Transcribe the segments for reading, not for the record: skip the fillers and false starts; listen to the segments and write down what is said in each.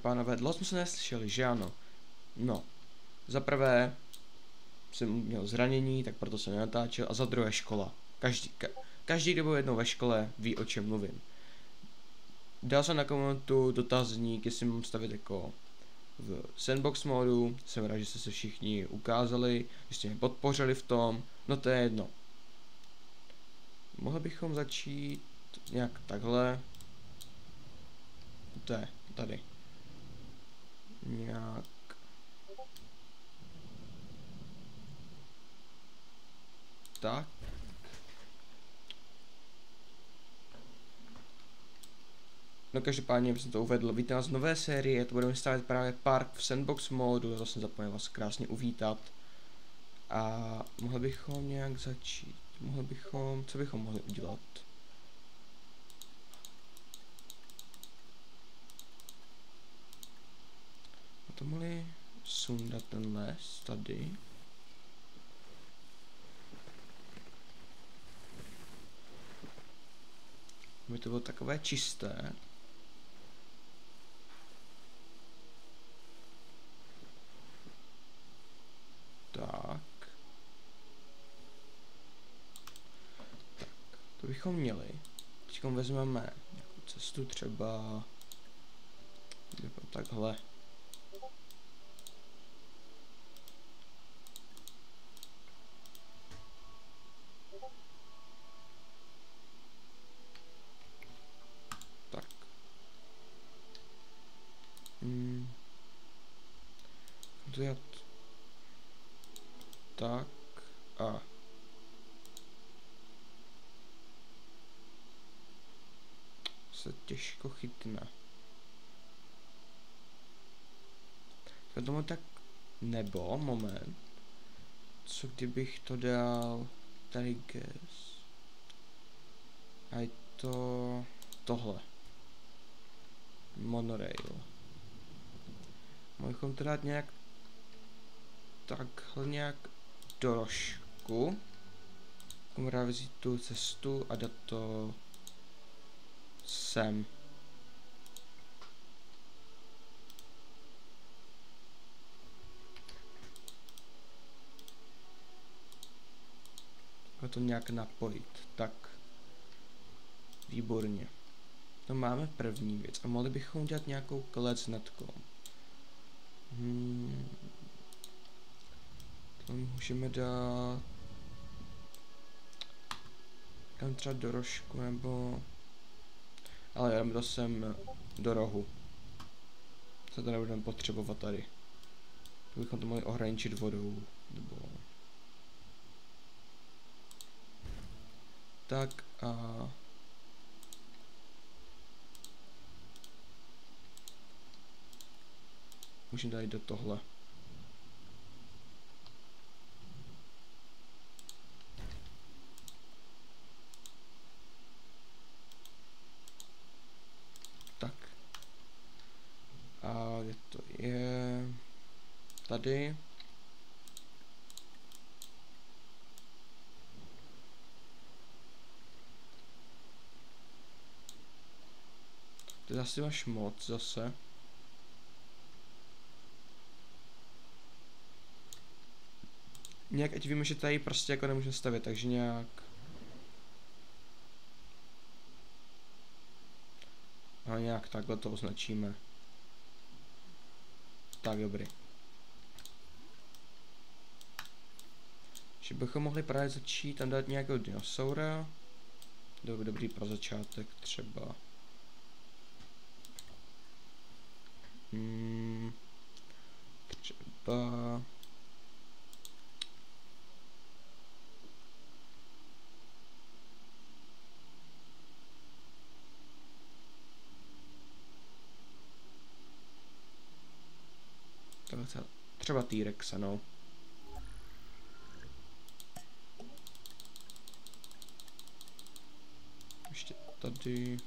pánové, dlouho jsme se neslyšeli, že ano? No, za prvé jsem měl zranění, tak proto jsem nenatáčel, a za druhé škola. Každý, kdo byl jednou ve škole, ví, o čem mluvím. Dal jsem na komentu dotazník, jestli mám stavit jako v sandbox modu, jsem rád, že jste se všichni ukázali, že jste mě podpořili v tom, no to je jedno. Mohli bychom začít nějak takhle. To je tady. Nějak. Tak. No každopádně jsem to uvedl, víte nás z nové série, to budeme stavět právě park v sandbox modu, to jsem zapomněl vás krásně uvítat. A mohli bychom nějak začít, co bychom mohli udělat? A to mohli sundat ten les tady. Aby to bylo takové čisté. Tak. To bychom měli. Teď vezmeme nějakou cestu třeba takhle. Tak. To je tak a se těžko chytne. To tomu tak nebo, moment. Co kdybych to dal tady guess. A je to tohle. Monorail. Mohli bychom to dát nějak takhle nějak dorožku. Můžeme vzít tu cestu a dát to sem. A to nějak napojit. Tak. Výborně. To máme první věc. A mohli bychom udělat nějakou klecnetkou. To můžeme dát tam třeba dorožku nebo... Ale dáme to sem do rohu. Co to nebudeme potřebovat tady. To bychom to mohli ohraničit vodou. Nebo... Tak a... Můžeme dát do tohle. Tak. A kde to je? Tady. To je asi máš moc zase. Nějak, ať víme, že tady prostě jako nemůžeme stavět, takže nějak... A nějak takhle to označíme. Tak, dobrý. Že bychom mohli právě začít tam dát nějakého dinosaura. Dobrý pro začátek třeba. Třeba... Třeba T-Rexa, no. Ještě tady.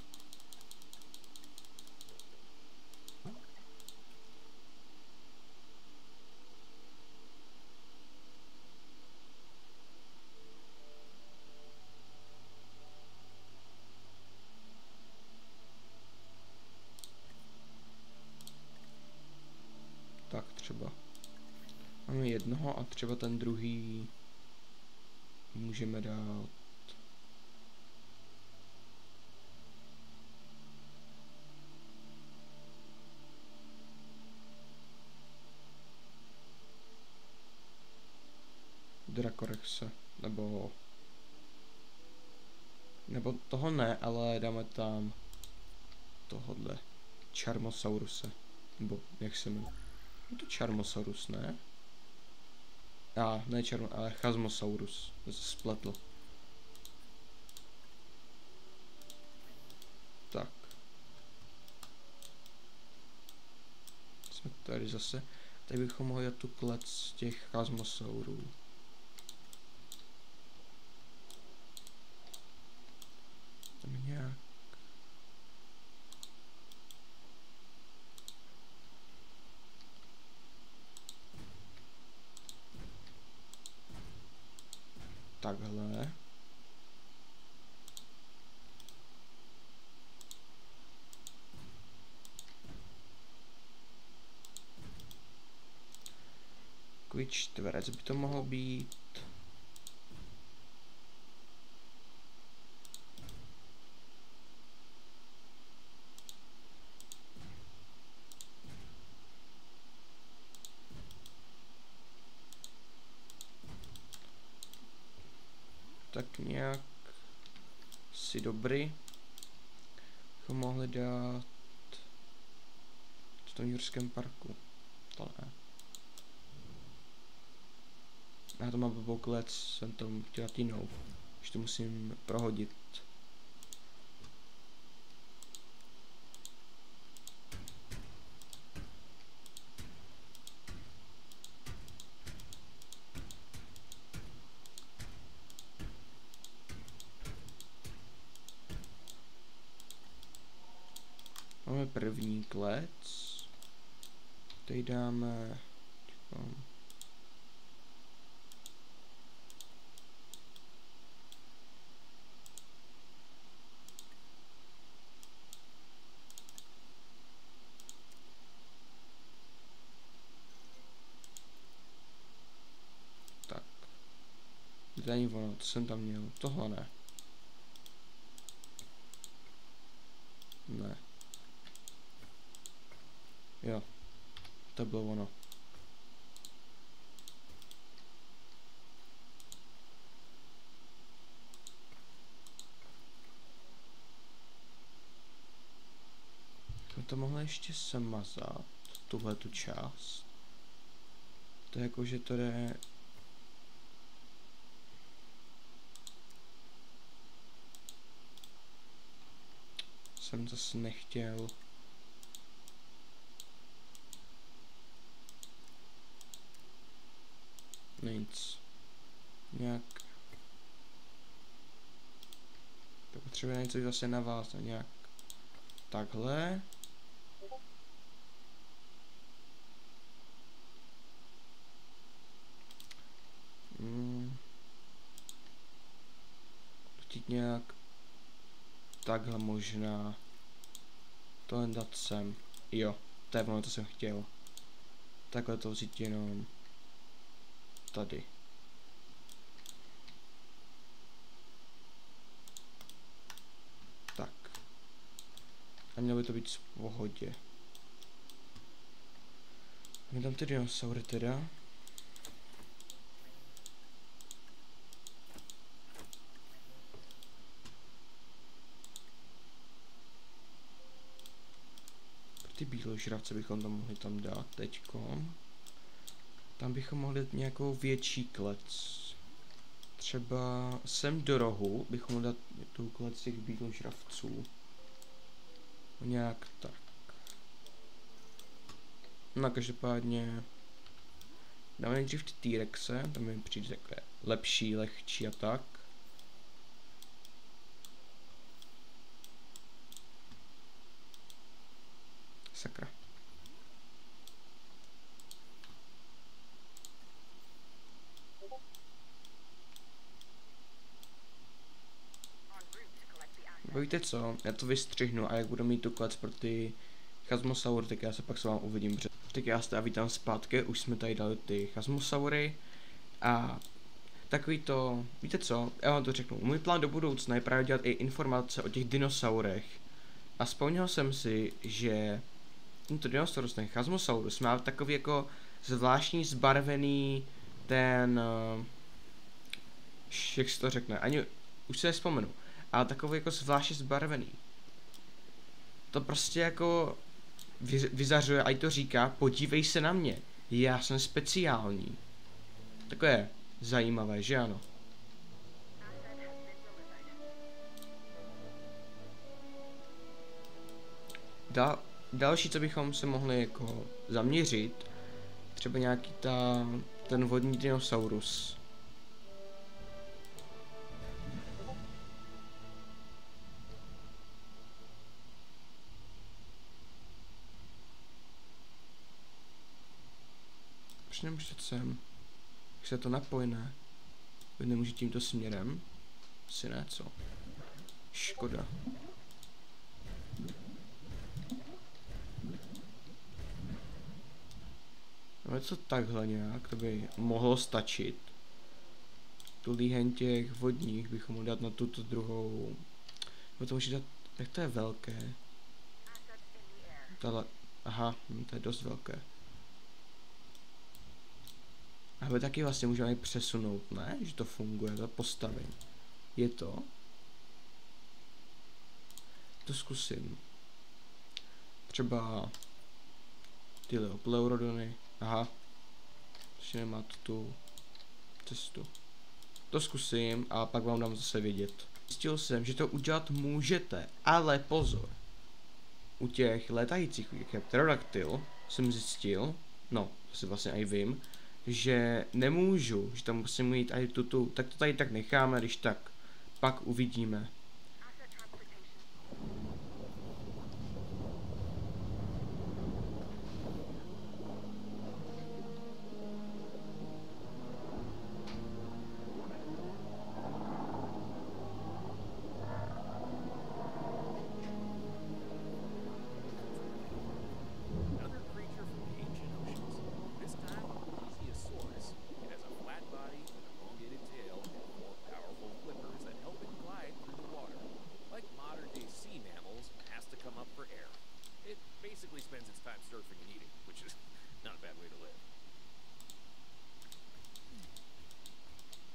Tak třeba. Máme jednoho a třeba ten druhý můžeme dát. Dracorexe, nebo toho ne, ale dáme tam tohodle Charmosauruse, nebo jak se jmenuje. Je to Charmosaurus, ne? Ne ale Chasmosaurus, to se spletl. Tak. Jsme tady zase. Tady bychom mohli dát tu klec z těch Chasmosaurů. Tam nějak. Takhle. Takový čtverec by to mohlo být. Tak nějak si dobrý. Bychom mohli dát v tom Jurském parku. To ne. Já to mám blbou klec, jsem to chtěl dát jinou. Už to musím prohodit. Máme první klec. Tady dáme. Tak. To není ono, to jsem tam měl. Tohle ne. Ne. Jo. To bylo ono. Jsme to mohli ještě semazat, tuhle tu část. To je jako, že to jde. Jsem zase nechtěl. Nic. Nějak. To potřebuje něco zase navázat nějak. Takhle. Chtít nějak. Takhle možná. Tohle dát sem. Jo, to je ono, to jsem chtěl. Takhle to vzít jenom. Tady. Tak. A mělo by to být v pohodě. Máme tam ty dinosaury teda. Pro ty bíložravce bychom tam mohli dát teďkom. Tam bychom mohli dát nějakou větší klec. Třeba sem do rohu bychom mohli dát tu klec těch bíložravců. Nějak tak. No každopádně dáme nejdřív ty T-Rexe, tam mi přijde takové lepší, lehčí a tak. Sakra. Víte co, já to vystřihnu a jak budu mít tu klec pro ty Chasmosaur, tak já se pak s vámi uvidím. Tak já se vítám zpátky, už jsme tady dali ty chasmosaury a takový to, víte co, já vám to řeknu, můj plán do budoucna je právě dělat i informace o těch dinosaurech a vzpomněl jsem si, že tento dinosaurus, ten chasmosaurus, má takový jako zvláštní zbarvený ten, jak se to řekne, ani už se nevzpomenu, ale takový jako zvláštně zbarvený. To prostě jako vyzařuje a i to říká, podívej se na mě, já jsem speciální. Takové zajímavé, že ano? Další, co bychom se mohli jako zaměřit, třeba nějaký ten vodní dinosaurus. Proč nemůžete sem? Jak se to napojne? Vy nemůže tímto směrem? Asi ne, co? Škoda. No co takhle nějak, to by mohlo stačit. Tu líheň těch vodních bychom mohli dát na tuto druhou. No to může dát, jak to je velké? Tahle, aha, to je dost velké. A my taky vlastně můžeme i přesunout, ne? Že to funguje, to postavení. Je to? To zkusím. Třeba tyhle pleurodony. Aha. Ještě nemá tu cestu. To zkusím a pak vám dám zase vědět. Zjistil jsem, že to udělat můžete, ale pozor. U těch létajících, jak je pterodaktyl, jsem zjistil, no, to si vlastně i vím, že nemůžu, že tam musím mít i tuto, tak to tady tak necháme, když tak, pak uvidíme.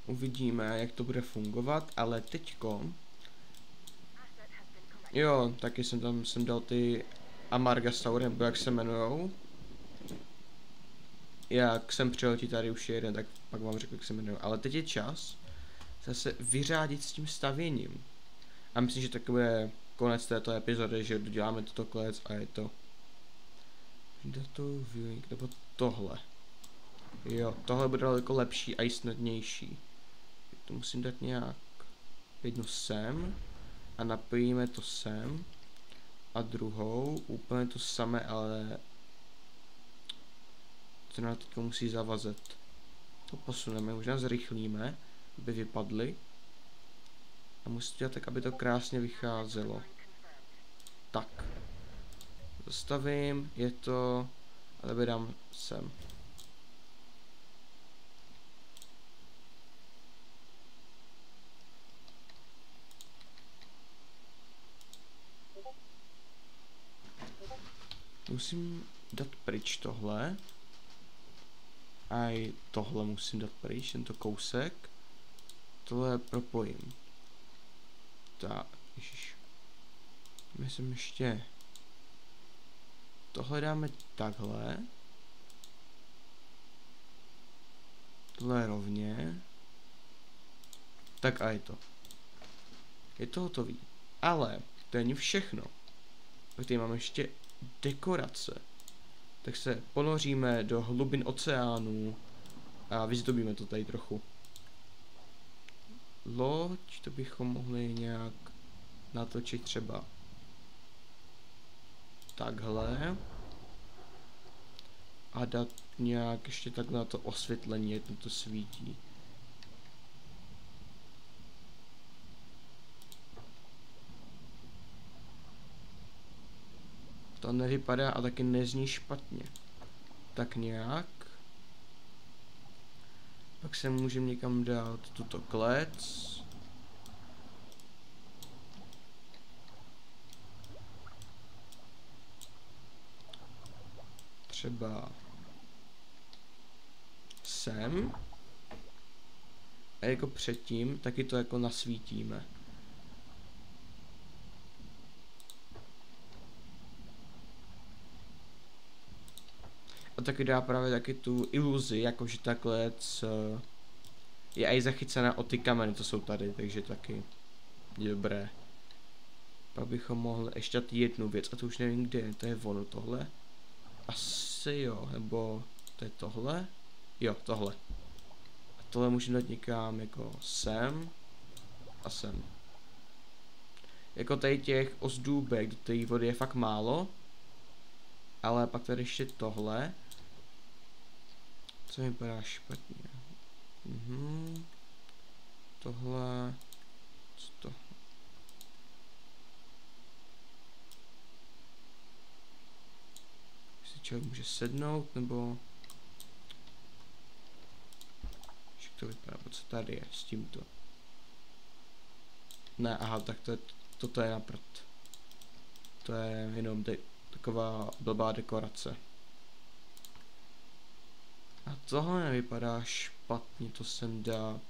Uvidíme, jak to bude fungovat, ale teďko... Jo, taky jsem dal ty Amargasaury, nebo jak se jmenujou. Jak jsem přiletí tady už jeden, tak pak vám řeknu, jak se jmenujou. Ale teď je čas zase vyřádit s tím stavěním. A myslím, že tak bude konec této epizody, že doděláme toto klec a je to... Data viewing, nebo tohle. Jo, tohle bude daleko lepší a i snadnější. To musím dát nějak jednu sem a napojíme to sem a druhou úplně to samé, ale to nám teďka musí zavazet. To posuneme, možná zrychlíme, aby vypadly a musím dělat tak, aby to krásně vycházelo. Tak. Zastavím, je to, ale vydám sem. Musím dát pryč tohle. A i tohle musím dát pryč, tento kousek. Tohle propojím. Tak, ježiš. Myslím ještě... Tohle dáme takhle. Tohle rovně. Tak a je to. Je to hotový. Ale to není všechno. Tady máme ještě dekorace. Tak se ponoříme do hlubin oceánů a vyzdobíme to tady trochu. Loď, to bychom mohli nějak natočit třeba takhle a dát nějak ještě takhle na to osvětlení, jak to svítí. To nevypadá a taky nezní špatně. Tak nějak. Pak se můžeme někam dát tuto klec. Třeba sem. A jako předtím, taky to jako nasvítíme. A taky dá právě taky tu iluzi, jakože ta klec je i zachycená o ty kameny, co jsou tady, takže taky je dobré. Pak bychom mohli ještě dát jednu věc, a to už nevím kde je, to je ono tohle. Asi jo, nebo to je tohle? Jo, tohle. A tohle můžeme dát někam jako sem a sem. Jako tady těch ozdůbek do té vody je fakt málo. Ale pak tady ještě tohle. Co mi vypadá špatně. Tohle. Co to? Jestli člověk může sednout, nebo... Jak to vypadá, co tady je s tímto? Ne, aha, tak toto je na prd. To je jenom taková blbá dekorace. A tohle nevypadá špatně, to sem dát.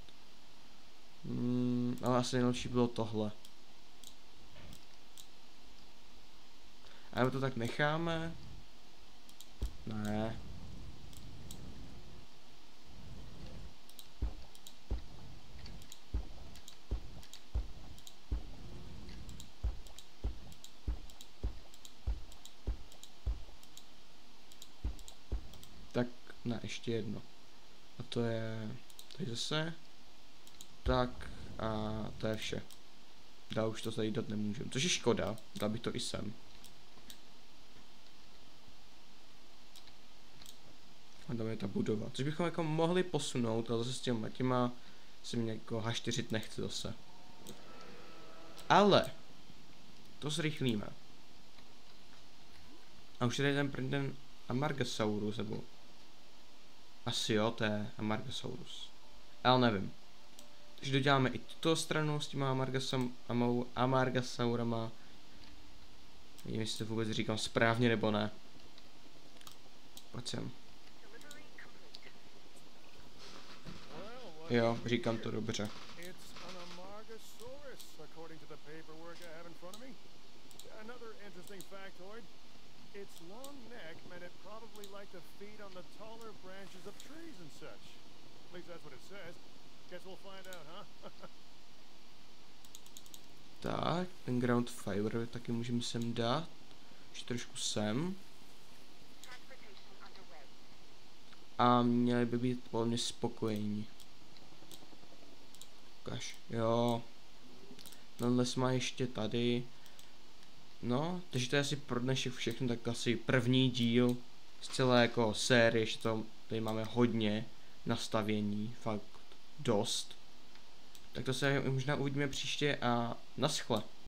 Ale asi nejlepší bylo tohle. A nebo to tak necháme? Ne. Tak, ne, ještě jedno. A to je... Tady zase. Tak, a to je vše. Dál už to tady dát nemůžeme, což je škoda, dal bych to i sem. A tam je ta budova, což bychom jako mohli posunout, ale zase s těma se mě jako haštyřit nechci zase. Ale, to zrychlíme. A už je tady ten Amargasaurus, nebo... Asi jo, to je Amargasaurus. Ale nevím. Takže doděláme i tuto stranu s těma Amargasaurama. Nevím, jestli to vůbec říkám správně nebo ne. Pojď sem. Jo, říkám to dobře. Its long neck meant it probably liked to feed on the taller branches of trees and such. At least that's what it says. Guess we'll find out, huh? Tak, ten ground fiber taky můžeme sem dát. Ještě trošku sem. A měli by být velmi spokojení. Ukaž, jo. Tenhle má ještě tady. No, takže to je asi pro dnešek všechno, tak asi první díl z celé jako série, ještě to tady máme hodně nastavění, fakt dost. Tak to se možná uvidíme příště a naschle.